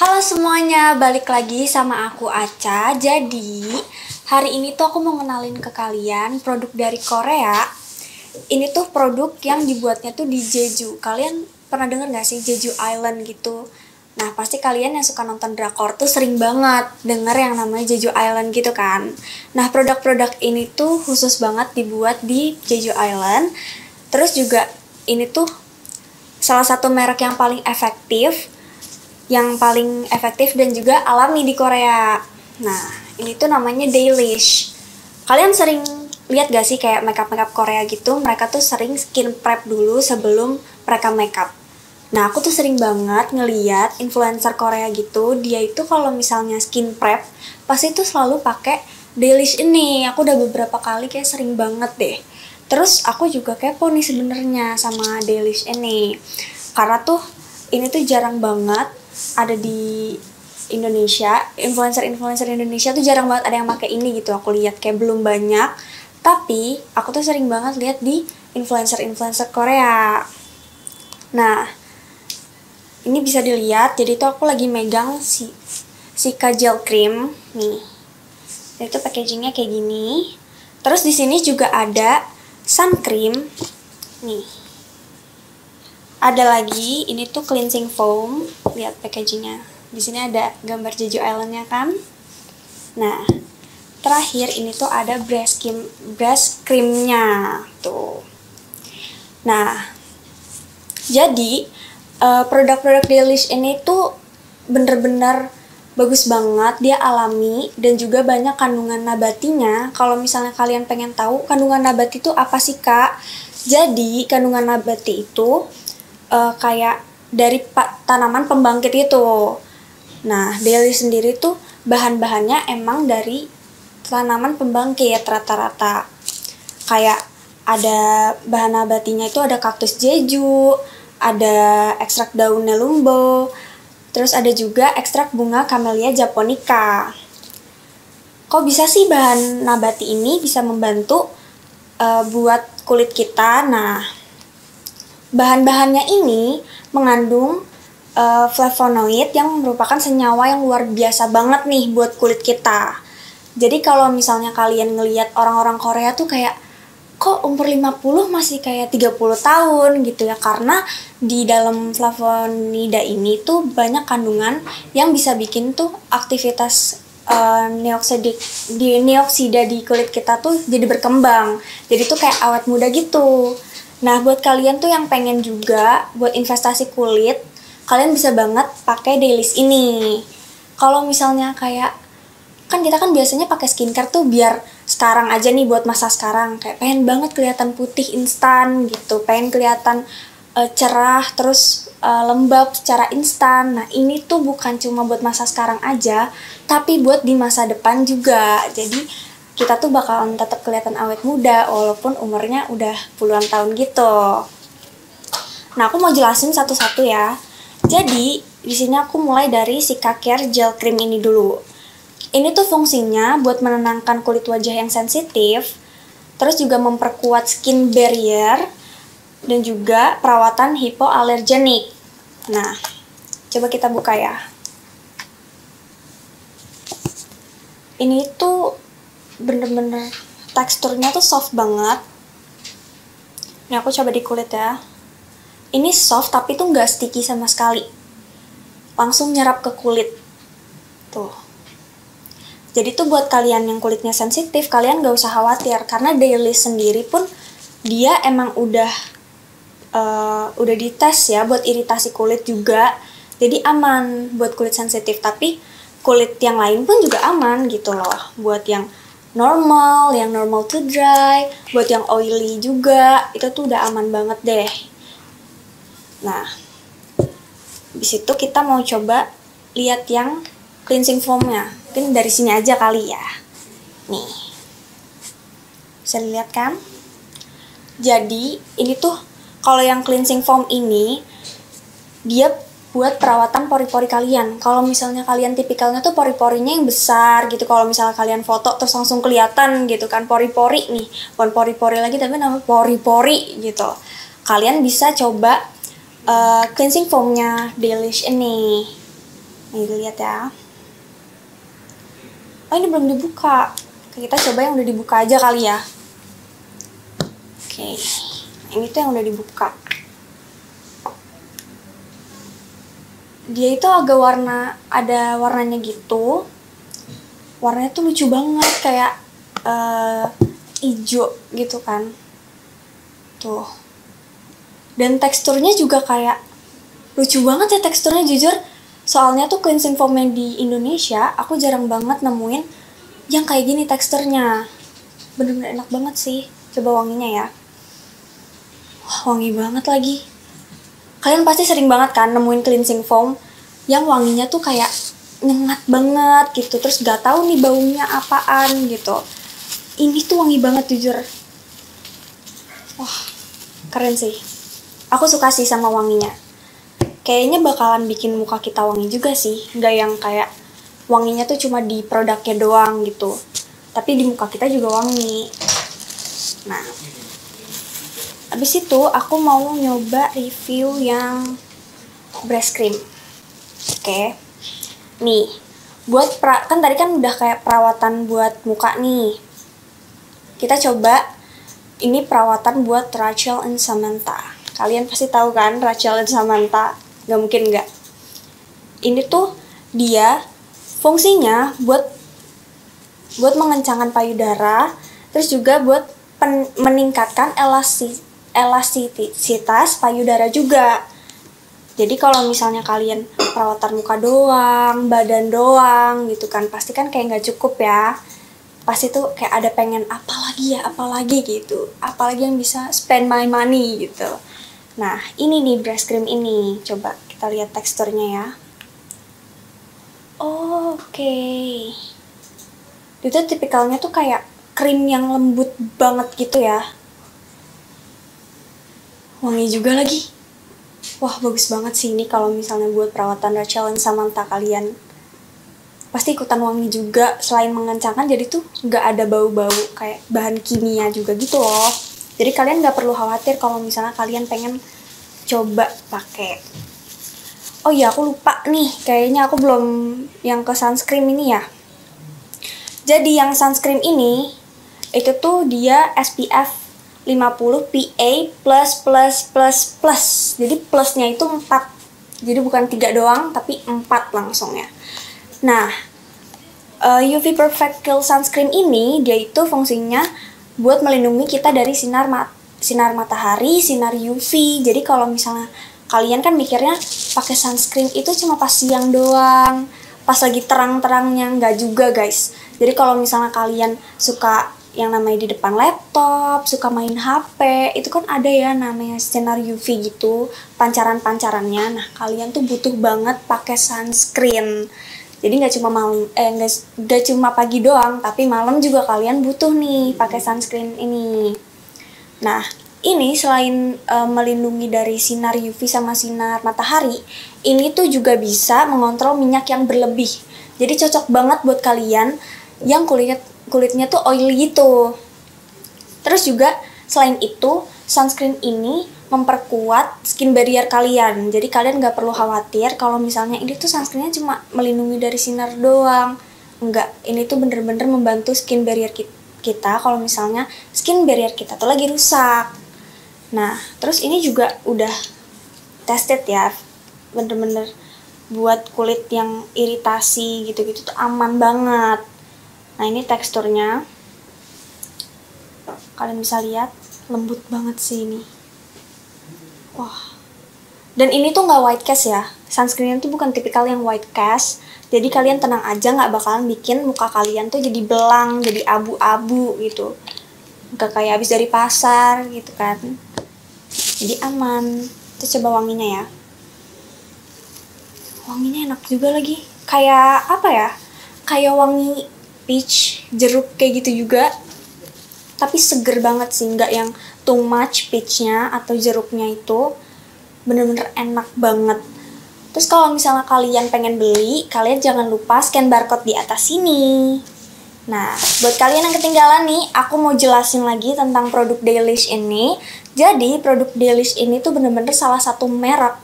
Halo semuanya, balik lagi sama aku Aca. Jadi, hari ini tuh aku mau ngenalin ke kalian produk dari Korea. Ini tuh produk yang dibuatnya tuh di Jeju. Kalian pernah denger gak sih Jeju Island gitu? Nah, pasti kalian yang suka nonton drakor tuh sering banget denger yang namanya Jeju Island gitu kan. Nah, produk-produk ini tuh khusus banget dibuat di Jeju Island. Terus juga ini tuh salah satu merek yang paling efektif dan juga alami di Korea. Nah, ini tuh namanya Daylish. Kalian sering lihat gak sih kayak makeup Korea gitu, mereka tuh sering skin prep dulu sebelum mereka makeup. Nah, aku tuh sering banget ngeliat influencer Korea gitu, dia itu kalau misalnya skin prep pasti tuh selalu pakai Daylish ini. Aku udah beberapa kali kayak sering banget deh. Terus aku juga kepo nih sebenarnya sama Daylish ini. Karena tuh ini tuh jarang banget ada di Indonesia. Influencer Indonesia tuh jarang banget ada yang pakai ini gitu, aku lihat kayak belum banyak. Tapi aku tuh sering banget lihat di influencer Korea. Nah, ini bisa dilihat, jadi tuh aku lagi megang si Gel Cream nih. Jadi tuh packagingnya kayak gini. Terus di sini juga ada sun cream nih. Ada lagi, ini tuh cleansing foam. Lihat packagingnya. Di sini ada gambar Jeju Island-nya kan. Nah, terakhir ini tuh ada breast cream-nya tuh. Nah, jadi produk-produk Daylish ini tuh bener-bener bagus banget, dia alami dan juga banyak kandungan nabatinya. Kalau misalnya kalian pengen tahu kandungan nabati itu apa sih Kak? Jadi kandungan nabati itu kayak dari tanaman pembangkit itu. Nah, Daylish sendiri tuh bahan-bahannya emang dari tanaman pembangkit rata-rata. Kayak ada bahan nabatinya itu ada kaktus Jeju, ada ekstrak daun nelumbo, terus ada juga ekstrak bunga Camellia japonica. Kok bisa sih bahan nabati ini bisa membantu buat kulit kita? Nah, bahan-bahannya ini mengandung flavonoid yang merupakan senyawa yang luar biasa banget nih buat kulit kita. Jadi kalau misalnya kalian ngelihat orang-orang Korea tuh kayak kok umur 50 masih kayak 30 tahun gitu ya, karena di dalam flavonida ini tuh banyak kandungan yang bisa bikin tuh aktivitas neoksida di kulit kita tuh jadi berkembang. Jadi tuh kayak awet muda gitu. Nah, buat kalian tuh yang pengen juga buat investasi kulit, kalian bisa banget pakai Daylish ini. Kalau misalnya kayak kan kita kan biasanya pakai skincare tuh biar sekarang aja nih, buat masa sekarang, kayak pengen banget kelihatan putih instan gitu, pengen kelihatan cerah terus lembab secara instan. Nah, ini tuh bukan cuma buat masa sekarang aja, tapi buat di masa depan juga. Jadi kita tuh bakalan tetap kelihatan awet muda walaupun umurnya udah puluhan tahun gitu. Nah, aku mau jelasin satu-satu ya. Jadi, di sini aku mulai dari si Care Gel Cream ini dulu. Ini tuh fungsinya buat menenangkan kulit wajah yang sensitif, terus juga memperkuat skin barrier, dan juga perawatan hipoalergenik. Nah, coba kita buka ya. Ini tuh bener-bener teksturnya tuh soft banget. Ini aku coba di kulit ya. Ini soft tapi tuh nggak sticky sama sekali. Langsung nyerap ke kulit. Tuh. Jadi tuh buat kalian yang kulitnya sensitif, kalian nggak usah khawatir karena Daylish sendiri pun dia emang udah dites ya buat iritasi kulit juga. Jadi aman buat kulit sensitif, tapi kulit yang lain pun juga aman gitu loh. Buat yang normal to dry, buat yang oily juga, itu tuh udah aman banget deh. Nah, di situ kita mau coba lihat yang cleansing foam-nya. Mungkin dari sini aja kali ya. Nih. Bisa dilihat kan? Jadi, ini tuh kalau yang cleansing foam ini dia buat perawatan pori-pori kalian. Kalau misalnya kalian tipikalnya tuh pori-porinya yang besar gitu, kalau misalnya kalian foto terus langsung kelihatan gitu kan pori-pori nih, bukan pori-pori lagi tapi namanya pori-pori gitu. Kalian bisa coba cleansing foamnya Daylish ini. Nih lihat ya. Oh ini belum dibuka. Kita coba yang udah dibuka aja kali ya. Oke, ini tuh yang udah dibuka. Dia itu agak ada warnanya gitu. Warnanya tuh lucu banget, kayak hijau gitu kan. Tuh. Dan teksturnya juga kayak lucu banget ya teksturnya, jujur. Soalnya tuh cleansing foam yang di Indonesia, aku jarang banget nemuin yang kayak gini teksturnya. Bener-bener enak banget sih. Coba wanginya ya. Wah, wangi banget lagi. Kalian pasti sering banget kan nemuin cleansing foam yang wanginya tuh kayak nyengat banget gitu. Terus gak tahu nih baunya apaan gitu. Ini tuh wangi banget jujur. Wah, keren sih. Aku suka sih sama wanginya. Kayaknya bakalan bikin muka kita wangi juga sih. Nggak yang kayak wanginya tuh cuma di produknya doang gitu. Tapi di muka kita juga wangi. Nah, habis itu aku mau nyoba review yang breast cream. Oke. Nih, kan tadi kan udah kayak perawatan buat muka nih. Kita coba ini perawatan buat Rachel and Samantha. Kalian pasti tahu kan Rachel and Samantha? Gak mungkin nggak. Ini tuh dia fungsinya buat mengencangkan payudara, terus juga buat meningkatkan elastisitas payudara juga. Jadi kalau misalnya kalian perawatan muka doang, badan doang gitu kan, pasti kan kayak nggak cukup ya. Pasti tuh kayak ada pengen apalagi gitu. Apalagi yang bisa spend my money gitu. Nah, ini nih breast cream ini. Coba kita lihat teksturnya ya. Oke. Itu tipikalnya tuh kayak krim yang lembut banget gitu ya. Wangi juga lagi. Wah, bagus banget sih ini kalau misalnya buat perawatan Rachel and Samantha kalian. Pasti ikutan wangi juga. Selain mengencangkan, jadi tuh nggak ada bau-bau kayak bahan kimia juga gitu loh. Jadi kalian nggak perlu khawatir kalau misalnya kalian pengen coba pakai. Oh iya, aku lupa nih. Kayaknya aku belum yang ke sunscreen ini ya. Jadi yang sunscreen ini, itu tuh dia SPF 50 PA++++. Jadi plusnya itu 4. Jadi bukan 3 doang, tapi 4 langsung ya. Nah, UV Perfect Kill Sunscreen ini, dia itu fungsinya buat melindungi kita dari sinar matahari, sinar UV. Jadi kalau misalnya kalian kan mikirnya pakai sunscreen itu cuma pas siang doang, pas lagi terang-terangnya, nggak juga guys. Jadi kalau misalnya kalian suka yang namanya di depan laptop, suka main HP, itu kan ada ya namanya sinar UV gitu, pancaran-pancarannya. Nah, kalian tuh butuh banget pakai sunscreen. Jadi nggak cuma pagi doang, tapi malam juga kalian butuh nih pakai sunscreen ini. Nah, ini selain melindungi dari sinar UV sama sinar matahari, ini tuh juga bisa mengontrol minyak yang berlebih. Jadi cocok banget buat kalian yang kulitnya tuh oily gitu. Terus juga selain itu, sunscreen ini memperkuat skin barrier kalian. Jadi kalian nggak perlu khawatir kalau misalnya ini tuh sunscreennya cuma melindungi dari sinar doang. Enggak, ini tuh bener-bener membantu skin barrier kita kalau misalnya skin barrier kita tuh lagi rusak. Nah, terus ini juga udah tested ya. Bener-bener buat kulit yang iritasi gitu-gitu tuh aman banget. Nah, ini teksturnya. Kalian bisa lihat, lembut banget sih ini. Wah. Dan ini tuh nggak white cast ya. Sunscreen itu bukan tipikal yang white cast. Jadi kalian tenang aja, nggak bakalan bikin muka kalian tuh jadi belang, jadi abu-abu gitu. Nggak kayak habis dari pasar gitu kan. Jadi aman. Kita coba wanginya ya. Wanginya enak juga lagi. Kayak apa ya? Kayak wangi peach, jeruk kayak gitu juga. Tapi seger banget sih, nggak yang too much peachnya atau jeruknya itu. Bener-bener enak banget. Terus kalau misalnya kalian pengen beli, kalian jangan lupa scan barcode di atas sini. Nah, buat kalian yang ketinggalan nih, aku mau jelasin lagi tentang produk Daylish ini. Jadi, produk Daylish ini tuh bener-bener salah satu merek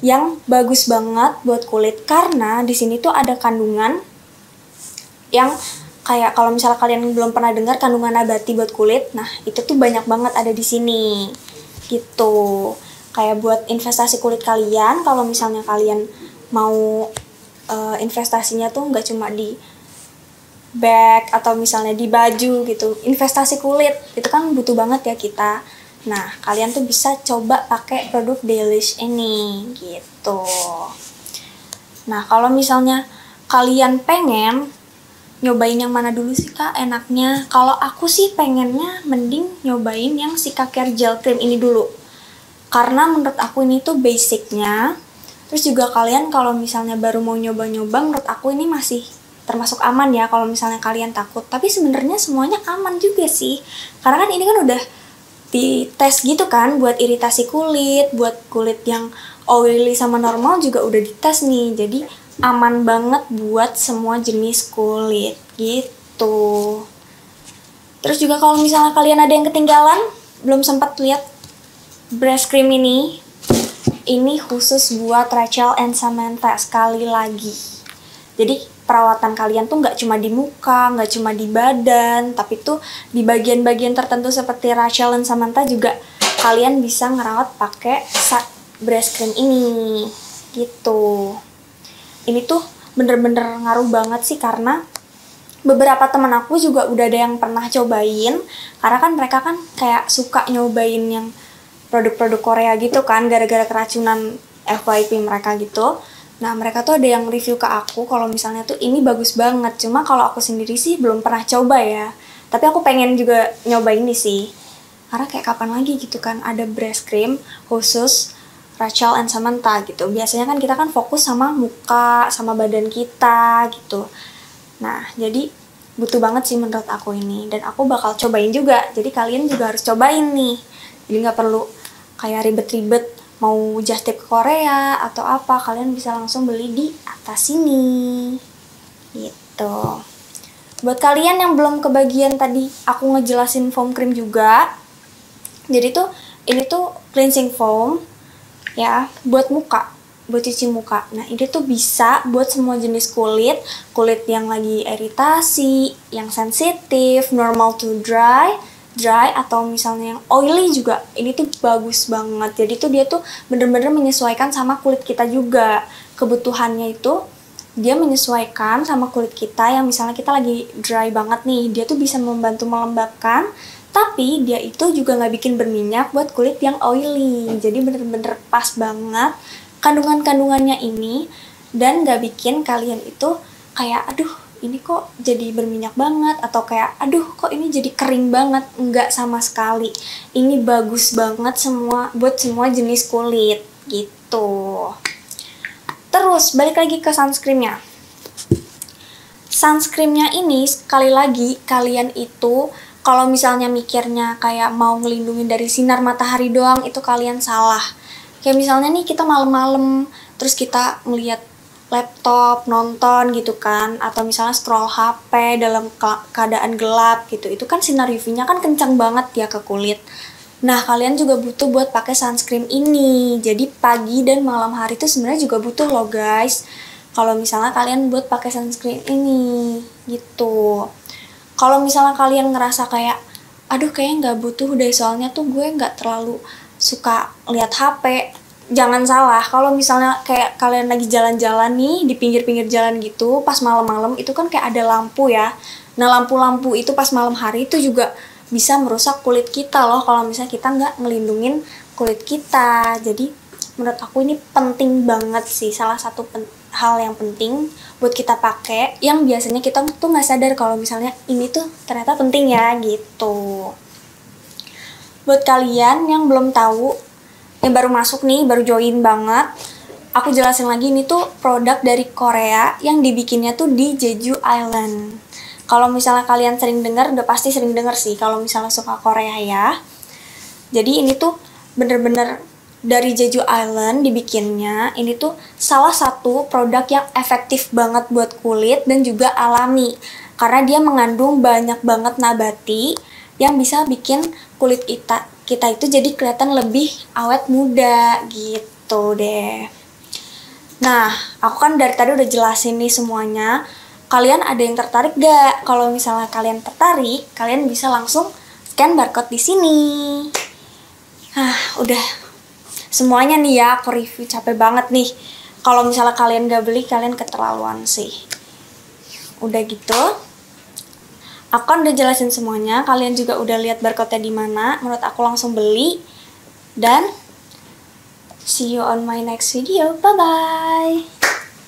yang bagus banget buat kulit, karena di sini tuh ada kandungan yang kayak kalau misalnya kalian belum pernah dengar kandungan nabati buat kulit, nah itu tuh banyak banget ada di sini gitu. Kayak buat investasi kulit kalian, kalau misalnya kalian mau investasinya tuh nggak cuma di bag atau misalnya di baju gitu, investasi kulit itu kan butuh banget ya kita. Nah kalian tuh bisa coba pakai produk Delish ini gitu. Nah kalau misalnya kalian pengen nyobain yang mana dulu sih kak enaknya, kalau aku sih pengennya mending nyobain yang Cica Care Gel Cream ini dulu, karena menurut aku ini tuh basicnya. Terus juga kalian kalau misalnya baru mau nyoba-nyoba, menurut aku ini masih termasuk aman ya kalau misalnya kalian takut. Tapi sebenarnya semuanya aman juga sih, karena kan ini kan udah dites gitu kan buat iritasi kulit, buat kulit yang oily sama normal juga udah dites nih. Jadi aman banget buat semua jenis kulit gitu. Terus juga kalau misalnya kalian ada yang ketinggalan, belum sempat lihat breast cream ini khusus buat Rachel and Samantha sekali lagi. Jadi perawatan kalian tuh nggak cuma di muka, nggak cuma di badan, tapi tuh di bagian-bagian tertentu seperti Rachel and Samantha juga kalian bisa ngerawat pakai breast cream ini gitu. Ini tuh bener-bener ngaruh banget sih, karena beberapa teman aku juga udah ada yang pernah cobain, karena kan mereka kan kayak suka nyobain yang produk-produk Korea gitu kan, gara-gara keracunan FYP mereka gitu. Nah mereka tuh ada yang review ke aku kalau misalnya tuh ini bagus banget. Cuma kalau aku sendiri sih belum pernah coba ya, tapi aku pengen juga nyoba ini sih, karena kayak kapan lagi gitu kan ada breast cream khusus Rachel and Samantha gitu. Biasanya kan kita kan fokus sama muka, sama badan kita gitu. Nah jadi butuh banget sih menurut aku ini, dan aku bakal cobain juga. Jadi kalian juga harus cobain nih, jadi nggak perlu kayak ribet-ribet mau just tip ke Korea atau apa, kalian bisa langsung beli di atas sini gitu. Buat kalian yang belum kebagian tadi aku ngejelasin foam cream juga, jadi tuh ini tuh cleansing foam ya buat muka, buat cuci muka. Nah ini tuh bisa buat semua jenis kulit, kulit yang lagi iritasi, yang sensitif, normal to dry atau misalnya yang oily juga ini tuh bagus banget. Jadi tuh dia tuh bener-bener menyesuaikan sama kulit kita juga. Kebutuhannya itu dia menyesuaikan sama kulit kita, yang misalnya kita lagi dry banget nih, dia tuh bisa membantu melembabkan, tapi dia itu juga nggak bikin berminyak buat kulit yang oily. Jadi bener-bener pas banget kandungan-kandungannya ini, dan nggak bikin kalian itu kayak aduh ini kok jadi berminyak banget, atau kayak aduh kok ini jadi kering banget. Enggak sama sekali, ini bagus banget semua buat semua jenis kulit gitu. Terus balik lagi ke sunscreennya. Sunscreennya ini sekali lagi kalian itu kalau misalnya mikirnya kayak mau ngelindungin dari sinar matahari doang, itu kalian salah. Kayak misalnya nih kita malam-malam terus kita ngeliat laptop, nonton gitu kan, atau misalnya scroll HP dalam keadaan gelap gitu, itu kan sinar UV-nya kan kencang banget ya ke kulit. Nah kalian juga butuh buat pakai sunscreen ini. Jadi pagi dan malam hari itu sebenarnya juga butuh loh guys, kalau misalnya kalian buat pakai sunscreen ini gitu. Kalau misalnya kalian ngerasa kayak aduh kayaknya nggak butuh deh, soalnya tuh gue nggak terlalu suka lihat HP, jangan salah. Kalau misalnya kayak kalian lagi jalan-jalan nih di pinggir-pinggir jalan gitu, pas malam-malam itu kan kayak ada lampu ya. Nah lampu-lampu itu pas malam hari itu juga bisa merusak kulit kita loh, kalau misalnya kita nggak ngelindungin kulit kita. Jadi menurut aku ini penting banget sih, salah satu hal yang penting buat kita pakai, yang biasanya kita tuh nggak sadar kalau misalnya ini tuh ternyata penting ya gitu. Buat kalian yang belum tahu, yang baru masuk nih, baru join banget, aku jelasin lagi, ini tuh produk dari Korea yang dibikinnya tuh di Jeju Island. Kalau misalnya kalian sering dengar, udah pasti sering dengar sih kalau misalnya suka Korea ya. Jadi ini tuh bener-bener dari Jeju Island dibikinnya. Ini tuh salah satu produk yang efektif banget buat kulit dan juga alami, karena dia mengandung banyak banget nabati yang bisa bikin kulit kita itu jadi kelihatan lebih awet muda gitu deh. Nah, aku kan dari tadi udah jelasin nih semuanya. Kalian ada yang tertarik gak? Kalau misalnya kalian tertarik, kalian bisa langsung scan barcode di sini. Udah semuanya nih ya, aku review capek banget nih. Kalau misalnya kalian gak beli, kalian keterlaluan sih. Udah gitu, aku kan udah jelasin semuanya. Kalian juga udah lihat barcode-nya di mana. Menurut aku langsung beli. Dan see you on my next video. Bye bye.